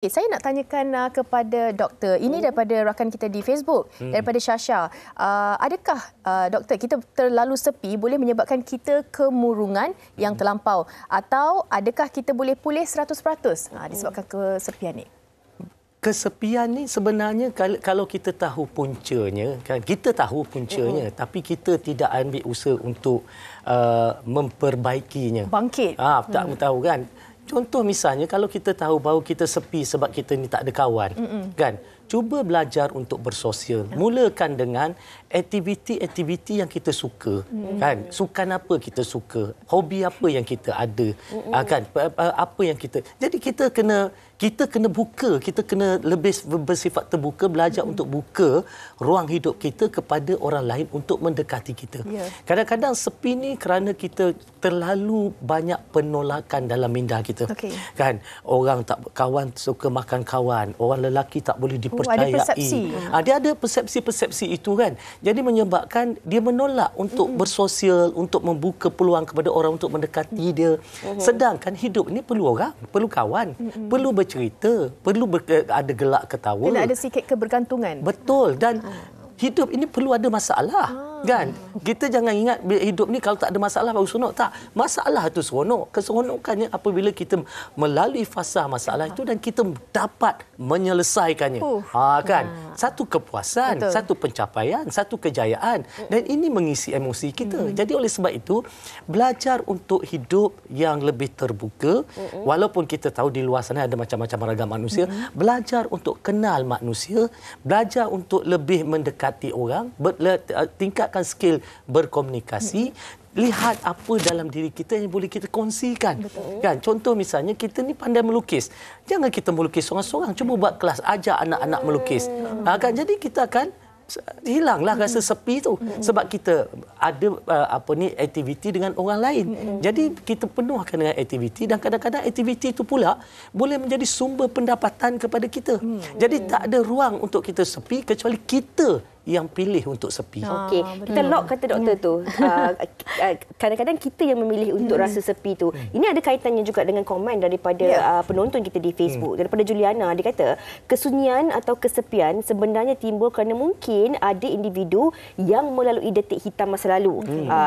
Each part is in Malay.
Saya nak tanyakan kepada doktor. Ini daripada rakan kita di Facebook, daripada Syasha. Adakah doktor, kita terlalu sepi boleh menyebabkan kita kemurungan yang terlampau, atau adakah kita boleh pulih 100% disebabkan kesepian ni? Kesepian ni sebenarnya kalau kita tahu puncanya, kan, kita tahu puncanya, tapi kita tidak ambil usaha untuk memperbaikinya. Bangkit. Tak tahu kan. Contoh misalnya kalau kita tahu bahawa kita sepi sebab kita ni tak ada kawan, kan? Cuba belajar untuk bersosial. Mulakan dengan aktiviti-aktiviti yang kita suka, kan? Sukan apa kita suka, hobi apa yang kita ada, kan? Apa yang kita. Jadi kita kena buka, kita kena lebih bersifat terbuka, belajar untuk buka ruang hidup kita kepada orang lain untuk mendekati kita. Kadang-kadang sepi ni kerana kita terlalu banyak penolakan dalam minda kita. Kan, orang tak kawan suka makan kawan, orang lelaki tak boleh dipercayai. Ada persepsi. Dia ada persepsi-persepsi itu, kan. Jadi menyebabkan dia menolak untuk bersosial, untuk membuka peluang kepada orang untuk mendekati dia. Sedangkan hidup ni perlu orang, perlu kawan, perlu bercerita, perlu ada gelak ketawa. Kena ada sikit kebergantungan. Betul. Dan hidup ini perlu ada masalah. Kan? Kita jangan ingat hidup ni kalau tak ada masalah baru seronok. Tak. Masalah itu seronok. Keseronokannya apabila kita melalui fasa masalah itu dan kita dapat menyelesaikannya. Kan? Satu kepuasan, satu pencapaian, satu kejayaan. Dan ini mengisi emosi kita. Jadi oleh sebab itu, belajar untuk hidup yang lebih terbuka. Walaupun kita tahu di luar sana ada macam-macam ragam manusia. Belajar untuk kenal manusia. Belajar untuk lebih mendekati orang. Tingkatkan skill berkomunikasi. Lihat apa dalam diri kita yang boleh kita kongsikan. Kan? Contoh misalnya kita ni pandai melukis. Jangan kita melukis seorang-seorang. Cuba buat kelas, ajak anak-anak melukis. Kan? Jadi kita akan hilanglah rasa sepi tu sebab kita ada aktiviti dengan orang lain. Jadi kita penuhkan dengan aktiviti, dan kadang-kadang aktiviti itu pula boleh menjadi sumber pendapatan kepada kita. Jadi tak ada ruang untuk kita sepi kecuali kita yang pilih untuk sepi. Okey, kita lock kata doktor tu. Kadang-kadang kita yang memilih untuk rasa sepi tu. Ini ada kaitannya juga dengan komen daripada penonton kita di Facebook. Daripada Juliana, dia kata kesunyian atau kesepian sebenarnya timbul kerana mungkin ada individu yang melalui detik hitam masa lalu.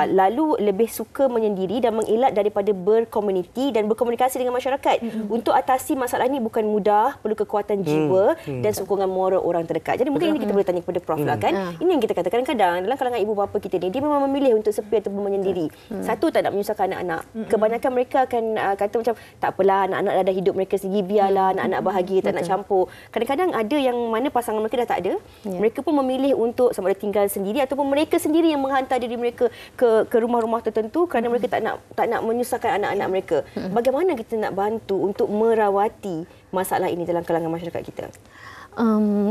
Lalu lebih suka menyendiri dan mengelak daripada berkomuniti dan berkomunikasi dengan masyarakat. Untuk atasi masalah ini bukan mudah, perlu kekuatan jiwa dan sokongan moral orang terdekat. Jadi mungkin ini kita boleh tanya kepada Prof lah, kan? Ini yang kita kata kadang-kadang dalam kalangan ibu bapa kita ni, dia memang memilih untuk sepi ataupun menyendiri. Satu, tak nak menyusahkan anak-anak. Kebanyakan mereka akan kata macam tak apalah, anak-anak dah ada hidup mereka sendiri, biarlah anak-anak bahagia, tak nak campur. Kadang-kadang ada yang mana pasangan mereka dah tak ada, mereka pun memilih untuk sama ada tinggal sendiri ataupun mereka sendiri yang menghantar diri mereka ke rumah-rumah tertentu kerana mereka tak nak menyusahkan anak-anak mereka. Bagaimana kita nak bantu untuk merawati masalah ini dalam kalangan masyarakat kita?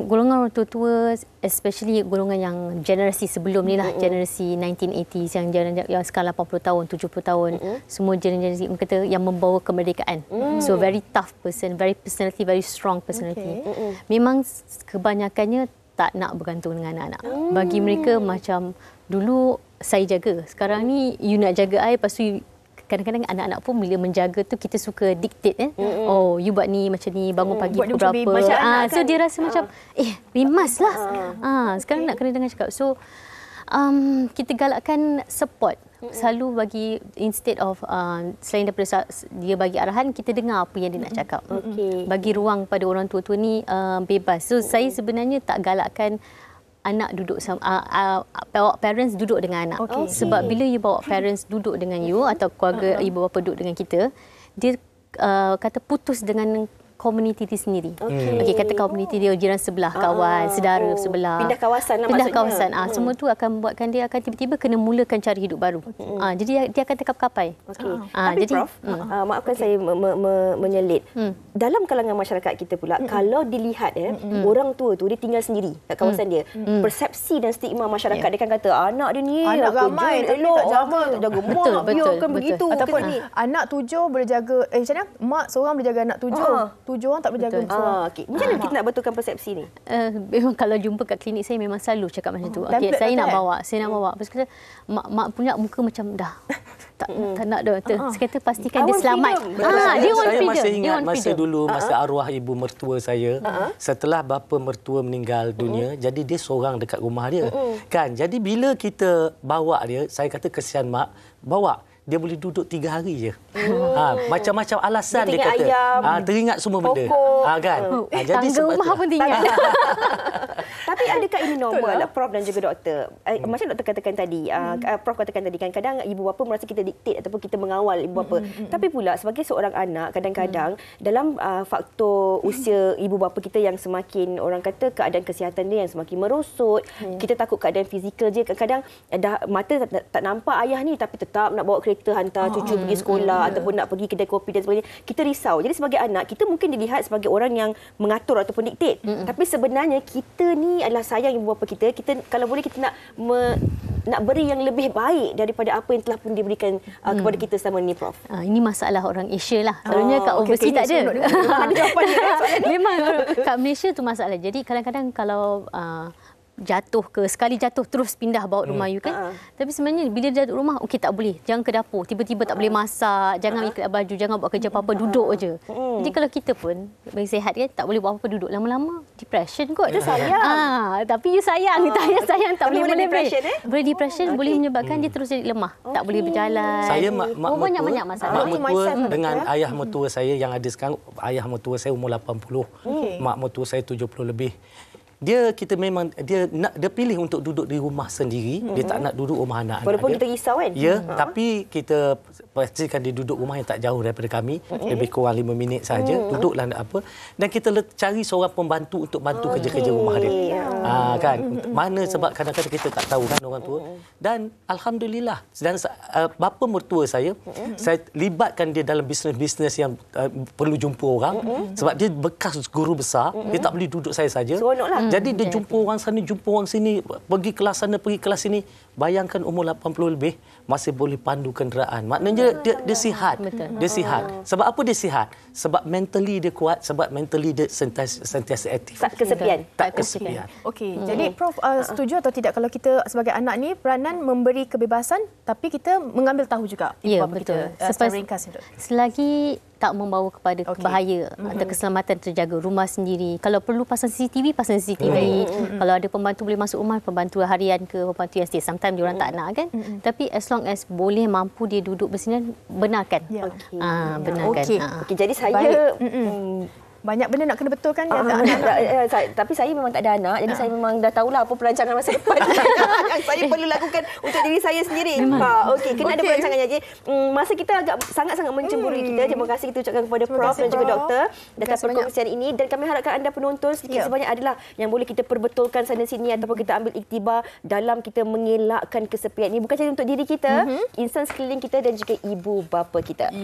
Golongan orang tua, especially golongan yang generasi sebelum ni lah, generasi 1980s yang sekarang 80 tahun, 70 tahun, semua generasi kata yang membawa kemerdekaan. So very tough person, very personality, very strong personality. Memang kebanyakannya tak nak bergantung dengan anak-anak. Bagi mereka macam dulu saya jaga, sekarang ni you nak jaga I, lepas tu kadang-kadang anak-anak pun bila menjaga tu kita suka dictate oh you buat ni macam ni, bangun pagi pukul berapa. So dia rasa macam rimas lah. Sekarang nak kena dengan cakap. So kita galakkan support. Selalu bagi, instead of selain daripada dia bagi arahan, kita dengar apa yang dia nak cakap. Bagi ruang pada orang tua-tua ni bebas. So saya sebenarnya tak galakkan anak duduk sama, bawa parents duduk dengan anak. Sebab bila you bawa parents duduk dengan you atau keluarga ibu bapa duduk dengan kita, dia kata putus dengan komuniti dia sendiri. Kata komuniti dia, jiran sebelah, kawan, saudara sebelah. Pindah kawasan lah pindah maksudnya. Kawasan. Semua tu akan buatkan dia akan tiba-tiba kena mulakan cara hidup baru. Jadi dia akan terkapai. Tapi jadi, Prof, maafkan saya menyelit. Dalam kalangan masyarakat kita pula, kalau dilihat orang tua tu dia tinggal sendiri kat kawasan dia, persepsi dan stigma masyarakat dia kan kata anak dia ni anak ramai tapi tak jaga, mak, biarkan begitu. Ataupun anak 7 boleh jaga, macam mana? Mak seorang boleh jaga anak 7. 7 orang tak boleh jaga seorang. Okey. Macam mana kita nak betulkan persepsi ni? Memang kalau jumpa kat klinik saya memang selalu cakap macam tu. Okey, Template saya nak kan? bawa. Lepas kata mak punya muka macam dah tak nak dah. Saya kata pastikan dia selamat. Dia want Saya freedom. masih Dia ingat want masa freedom. dulu, masa arwah ibu mertua saya, setelah bapa mertua meninggal dunia, jadi dia seorang dekat rumah dia. Kan? Jadi bila kita bawa dia, saya kata kesian mak, bawa. Dia boleh duduk 3 hari je. Macam-macam alasan dia teringat kata. ayam, Teringat semua benda. pokok. Kan? Jadi Tangga sebab rumah tu- pun tinggal. Tapi adakah ini normal, Prof dan juga doktor? Macam doktor katakan tadi, Prof katakan tadi, kadang ibu bapa merasa kita diktat ataupun kita mengawal ibu bapa. Tapi pula sebagai seorang anak, kadang-kadang dalam faktor usia ibu bapa kita yang semakin, orang kata keadaan kesihatan dia yang semakin merosot, kita takut keadaan fizikal dia. Kadang-kadang dah mata tak nampak ayah ni tapi tetap nak bawa kereta hantar cucu pergi sekolah ataupun nak pergi kedai kopi dan sebagainya. Kita risau. Jadi sebagai anak, kita mungkin dilihat sebagai orang yang mengatur ataupun diktat. Tapi sebenarnya kita ni adalah sayang ibu bapa kita. Kita kalau boleh kita nak beri yang lebih baik daripada apa yang telah pun diberikan kepada kita selama ni, Prof. Ini masalah orang Asia lah. Selalunya kat overseas okey, tak ada. Ada jawapannya kan soalan ni? Memang kat Malaysia tu masalah. Jadi kadang-kadang kalau jatuh sekali jatuh terus pindah bawa rumah you kan. Tapi sebenarnya bila dia jatuh rumah, okey tak boleh. Jangan ke dapur. Tiba-tiba tak boleh masak. Jangan ikat baju. Jangan buat kerja apa-apa. Duduk je. Jadi kalau kita pun bagi sihat kan, tak boleh buat apa-apa duduk. Lama-lama depression kot. Kita sayang. Tapi you sayang. Sayang tak Tapi boleh boleh depression, Boleh depression. Boleh menyebabkan dia terus jadi lemah. Tak boleh berjalan. Saya mak banyak masalah. Mak mertua dengan ayah mertua saya yang ada sekarang, ayah mertua saya umur 80. Mak mertua saya 70 lebih. Dia pilih untuk duduk di rumah sendiri. Dia tak nak duduk rumah anak-anak Walaupun dia. kita risau kan? Ya, tapi kita pastikan dia duduk rumah yang tak jauh daripada kami. Lebih kurang 5 minit saja. Duduklah nak apa. Dan kita cari seorang pembantu untuk bantu kerja-kerja rumah dia. Kan? Mana sebab kadang-kadang kita tak tahu kan orang tua. Dan Alhamdulillah. Dan bapa mertua saya libatkan dia dalam bisnes-bisnes yang perlu jumpa orang. Sebab dia bekas guru besar. Dia tak boleh duduk saya saja. Seronoklah. Jadi dia jumpa orang sana, jumpa orang sini, pergi kelas sana, pergi kelas sini. Bayangkan umur 80 lebih masih boleh pandu kenderaan. Maknanya dia sihat. Betul. Dia sihat. Sebab apa dia sihat? Sebab mentally dia kuat, sebab mentally dia sentiasa aktif. Tak kesepian. Tak kesepian. Okey, jadi Prof setuju atau tidak kalau kita sebagai anak ni peranan memberi kebebasan tapi kita mengambil tahu juga ibu Ya, bapa betul. kita. Secara ringkas itu. Selagi tak membawa kepada bahaya atau keselamatan terjaga rumah sendiri. Kalau perlu pasang CCTV, pasang CCTV. Kalau ada pembantu boleh masuk rumah, pembantu harian ke, pembantu yang stay. Sometimes diorang tak nak kan. Tapi as long as boleh mampu dia duduk bersendirian, benarkan. Ya. Benarkan. Okey. Okey, jadi saya Banyak benda nak kena betulkan kan? tapi saya memang tak ada anak, jadi saya memang dah tahulah apa perancangan masa depan yang saya perlu lakukan untuk diri saya sendiri. Okey, kena ada perancangannya. Jadi masa kita agak sangat-sangat mencemburui kita. Terima kasih kita ucapkan kepada Prof dan juga Doktor atas perkongsian ini, dan kami harapkan anda penonton sedikit sebanyak adalah yang boleh kita perbetulkan sana sini ataupun kita ambil iktibar dalam kita mengelakkan kesepian ini, bukan saja untuk diri kita, insan sekeliling kita dan juga ibu bapa kita.